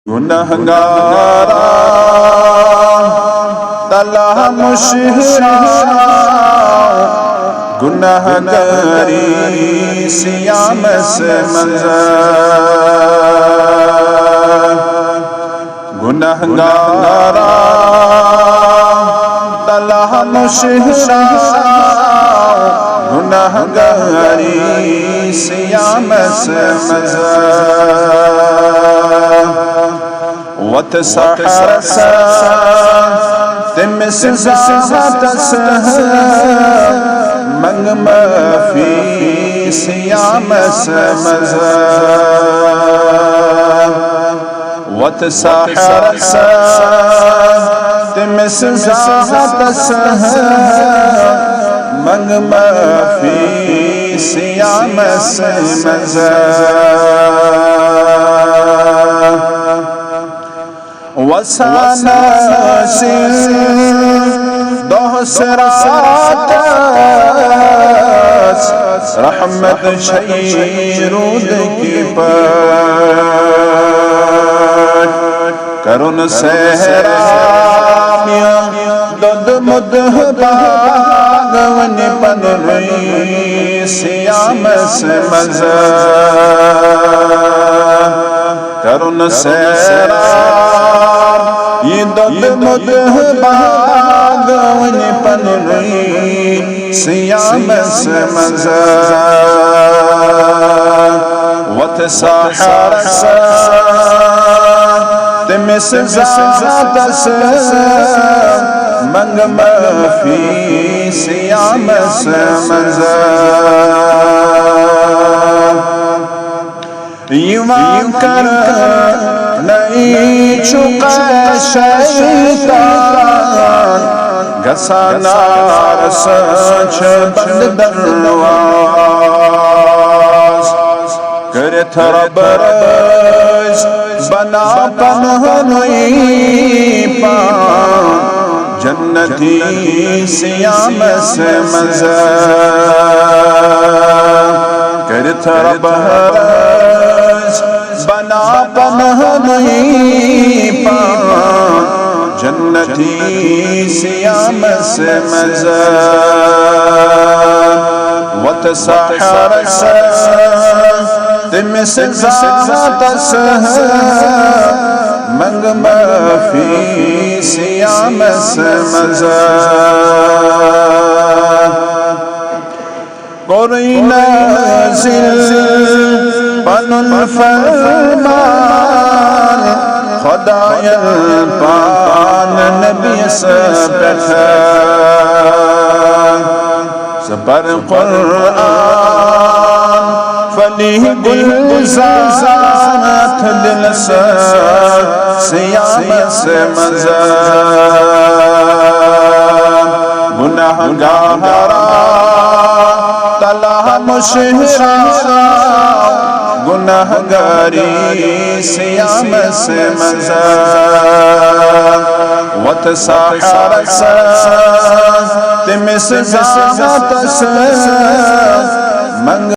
گنہگارا تلا مشہرا گنہگاری سیام سے منظر گنہگارا تلا مشہرا گنہگاری سیام سے منظر وتسحر تمس زاهت منگ ما في صيام سمزا وتسحر تمس زاهت منگ ما في صيام سمزا وسانا سر دوہ سرات رحمت شیرود کی پاک کرن سہرامیا دد مدہ باغ ونی پن روی سیام سے مزا کرن سہرام یہ دد مدہ باغ ونی پن روی سیام سے مزا وتسحر تمس زاهت منگ ما في صيام سمزا یوان کر نئی چکا شیطان گسانا رسچ بند درواز کرت رب رز بنا پنہنوی پان جنتی سیام سے مزا کرت رب رز بنا پنہنوی پان جنتی سیام سے مزا وتسحر تمس زاهت منگ ما في صيام سمزا قرئی نازل پن الفرمان خدای الپان نبی سپتھان سپر قرآن فلی گلزارت دل سیام سے مزا گنہگارا تلا مشہرا گنہگاری سیام سے مزا وتسحر تمس زاهت منگ